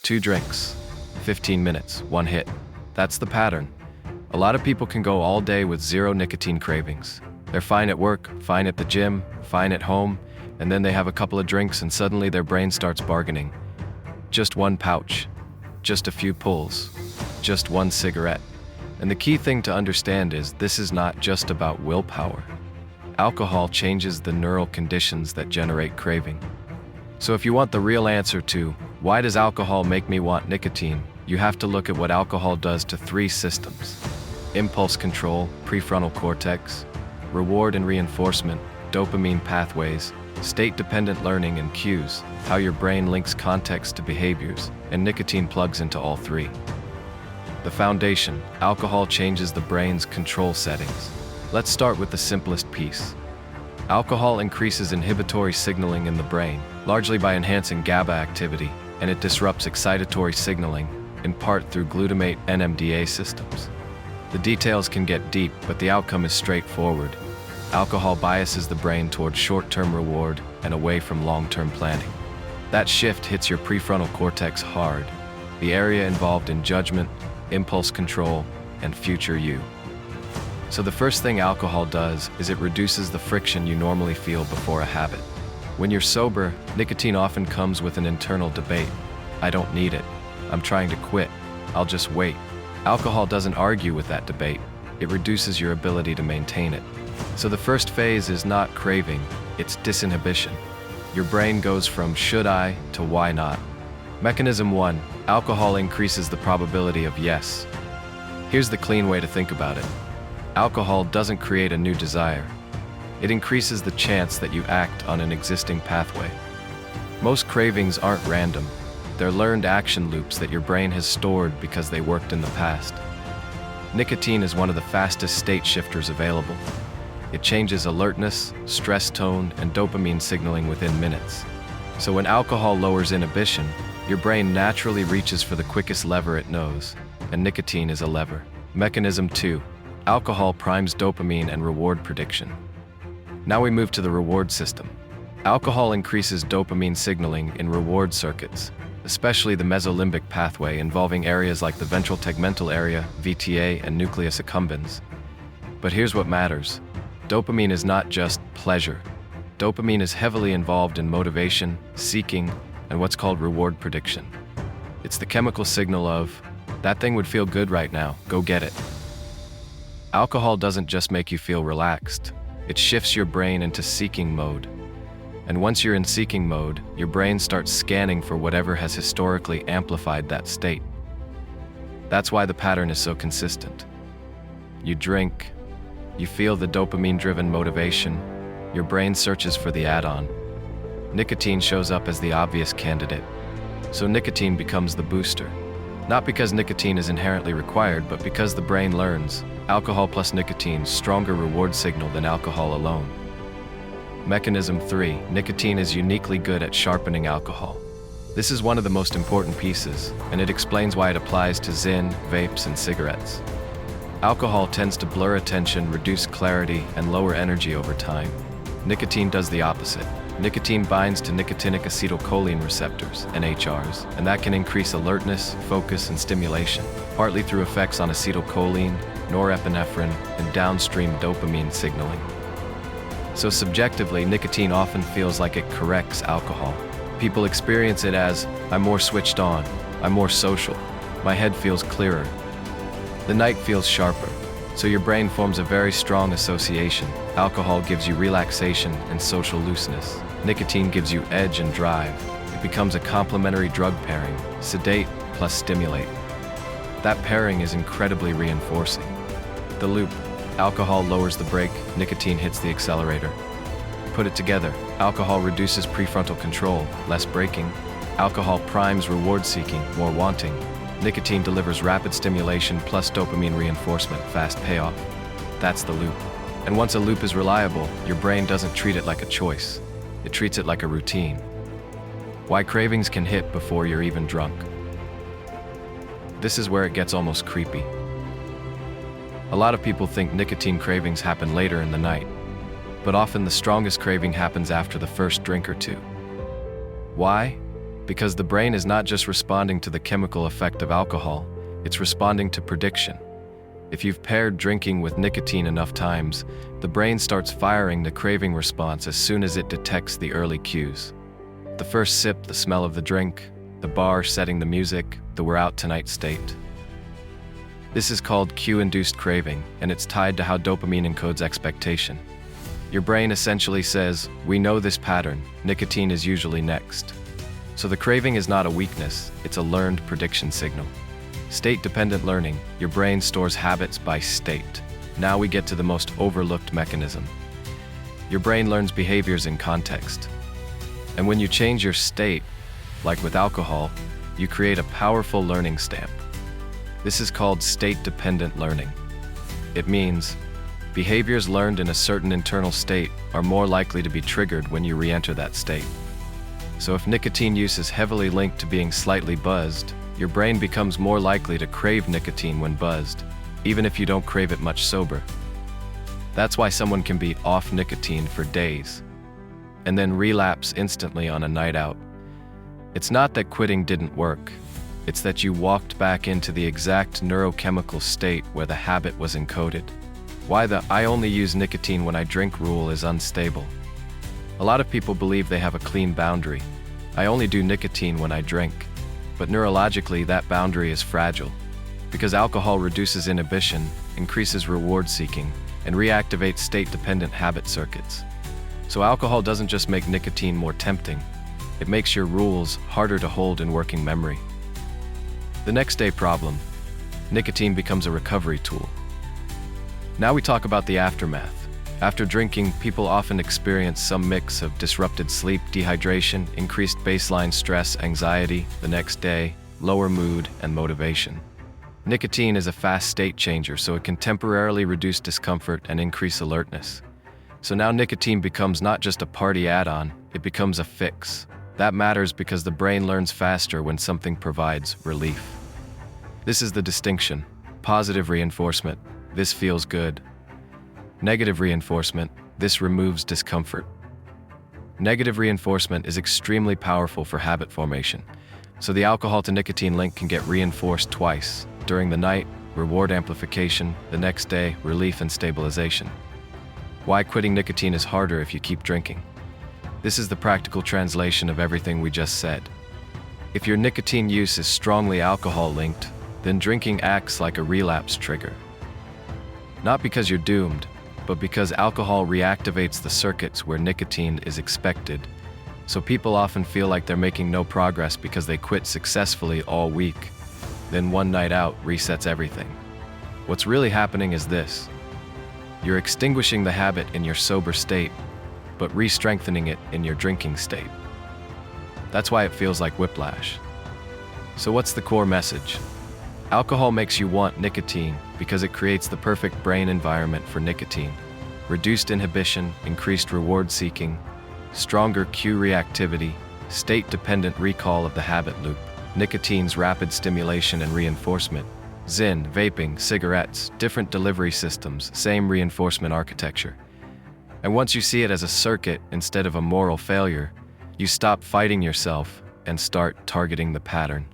2 drinks, 15 minutes, 1 hit. That's the pattern. A lot of people can go all day with zero nicotine cravings. They're fine at work, fine at the gym, fine at home, and then they have a couple of drinks and suddenly their brain starts bargaining. Just 1 pouch, just a few pulls, just 1 cigarette. And the key thing to understand is this is not just about willpower. Alcohol changes the neural conditions that generate craving. So if you want the real answer to, why does alcohol make me want nicotine, you have to look at what alcohol does to 3 systems. Impulse control, prefrontal cortex, reward and reinforcement, dopamine pathways, state-dependent learning and cues, how your brain links context to behaviors, and nicotine plugs into all 3. The foundation, alcohol changes the brain's control settings. Let's start with the simplest piece. Alcohol increases inhibitory signaling in the brain, largely by enhancing GABA activity, and it disrupts excitatory signaling, in part through glutamate NMDA systems. The details can get deep, but the outcome is straightforward. Alcohol biases the brain toward short-term reward and away from long-term planning. That shift hits your prefrontal cortex hard, the area involved in judgment, impulse control, and future you. So the first thing alcohol does is it reduces the friction you normally feel before a habit. When you're sober, nicotine often comes with an internal debate. I don't need it. I'm trying to quit. I'll just wait. Alcohol doesn't argue with that debate. It reduces your ability to maintain it. So the first phase is not craving, it's disinhibition. Your brain goes from should I to why not. Mechanism 1, alcohol increases the probability of yes. Here's the clean way to think about it. Alcohol doesn't create a new desire. It increases the chance that you act on an existing pathway. Most cravings aren't random. They're learned action loops that your brain has stored because they worked in the past. Nicotine is one of the fastest state shifters available. It changes alertness, stress tone, and dopamine signaling within minutes. So when alcohol lowers inhibition, your brain naturally reaches for the quickest lever it knows, and nicotine is a lever. Mechanism 2. Alcohol primes dopamine and reward prediction. Now we move to the reward system. Alcohol increases dopamine signaling in reward circuits, especially the mesolimbic pathway involving areas like the ventral tegmental area, VTA, and nucleus accumbens. But here's what matters. Dopamine is not just pleasure. Dopamine is heavily involved in motivation, seeking, and what's called reward prediction. It's the chemical signal of, that thing would feel good right now, go get it. Alcohol doesn't just make you feel relaxed. It shifts your brain into seeking mode. And once you're in seeking mode, your brain starts scanning for whatever has historically amplified that state. That's why the pattern is so consistent. You drink, you feel the dopamine-driven motivation, your brain searches for the add-on. Nicotine shows up as the obvious candidate. So nicotine becomes the booster. Not because nicotine is inherently required, but because the brain learns, alcohol plus nicotine, stronger reward signal than alcohol alone. Mechanism 3. Nicotine is uniquely good at sharpening alcohol. This is one of the most important pieces, and it explains why it applies to Zyn, vapes, and cigarettes. Alcohol tends to blur attention, reduce clarity, and lower energy over time. Nicotine does the opposite. Nicotine binds to nicotinic acetylcholine receptors, NHRs, and that can increase alertness, focus, and stimulation, partly through effects on acetylcholine, norepinephrine, and downstream dopamine signaling. So subjectively, nicotine often feels like it corrects alcohol. People experience it as, I'm more switched on, I'm more social, my head feels clearer. The night feels sharper, so your brain forms a very strong association. Alcohol gives you relaxation and social looseness. Nicotine gives you edge and drive. It becomes a complementary drug pairing, sedate plus stimulate. That pairing is incredibly reinforcing. The loop. Alcohol lowers the brake, nicotine hits the accelerator. Put it together. Alcohol reduces prefrontal control, less braking. Alcohol primes reward seeking, more wanting. Nicotine delivers rapid stimulation plus dopamine reinforcement, fast payoff. That's the loop. And once a loop is reliable, your brain doesn't treat it like a choice. It treats it like a routine. Why cravings can hit before you're even drunk. This is where it gets almost creepy. A lot of people think nicotine cravings happen later in the night, but often the strongest craving happens after the first drink or two. Why? Because the brain is not just responding to the chemical effect of alcohol, it's responding to prediction. If you've paired drinking with nicotine enough times, the brain starts firing the craving response as soon as it detects the early cues. The first sip, the smell of the drink, the bar setting the music, the "we're out tonight" state. This is called cue-induced craving, and it's tied to how dopamine encodes expectation. Your brain essentially says, "We know this pattern, nicotine is usually next." So the craving is not a weakness, it's a learned prediction signal. State-dependent learning, your brain stores habits by state. Now we get to the most overlooked mechanism. Your brain learns behaviors in context. And when you change your state, like with alcohol, you create a powerful learning stamp. This is called state-dependent learning. It means behaviors learned in a certain internal state are more likely to be triggered when you re-enter that state. So if nicotine use is heavily linked to being slightly buzzed, your brain becomes more likely to crave nicotine when buzzed, even if you don't crave it much sober. That's why someone can be off nicotine for days, and then relapse instantly on a night out. It's not that quitting didn't work, it's that you walked back into the exact neurochemical state where the habit was encoded. Why the "I only use nicotine when I drink" rule is unstable. A lot of people believe they have a clean boundary. I only do nicotine when I drink. But neurologically, that boundary is fragile, because alcohol reduces inhibition, increases reward seeking, and reactivates state-dependent habit circuits. So alcohol doesn't just make nicotine more tempting, it makes your rules harder to hold in working memory. The next day problem: nicotine becomes a recovery tool. Now we talk about the aftermath. After drinking, people often experience some mix of disrupted sleep, dehydration, increased baseline stress, anxiety the next day, lower mood, and motivation. Nicotine is a fast state changer, so it can temporarily reduce discomfort and increase alertness. So now nicotine becomes not just a party add-on, it becomes a fix. That matters because the brain learns faster when something provides relief. This is the distinction. Positive reinforcement: this feels good. Negative reinforcement: this removes discomfort. Negative reinforcement is extremely powerful for habit formation. So the alcohol to nicotine link can get reinforced twice. During the night, reward amplification; the next day, relief and stabilization. Why quitting nicotine is harder if you keep drinking. This is the practical translation of everything we just said. If your nicotine use is strongly alcohol-linked, then drinking acts like a relapse trigger. Not because you're doomed, but because alcohol reactivates the circuits where nicotine is expected. So people often feel like they're making no progress because they quit successfully all week. Then one night out resets everything. What's really happening is this: you're extinguishing the habit in your sober state, but re-strengthening it in your drinking state. That's why it feels like whiplash. So what's the core message? Alcohol makes you want nicotine because it creates the perfect brain environment for nicotine. Reduced inhibition, increased reward seeking, stronger cue reactivity, state-dependent recall of the habit loop, nicotine's rapid stimulation and reinforcement. Zyn, vaping, cigarettes, different delivery systems, same reinforcement architecture. And once you see it as a circuit instead of a moral failure, you stop fighting yourself and start targeting the pattern.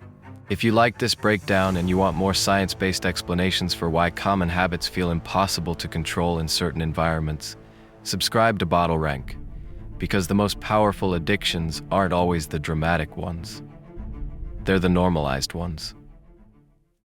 If you like this breakdown and you want more science-based explanations for why common habits feel impossible to control in certain environments, subscribe to Bottle Rank, because the most powerful addictions aren't always the dramatic ones. They're the normalized ones.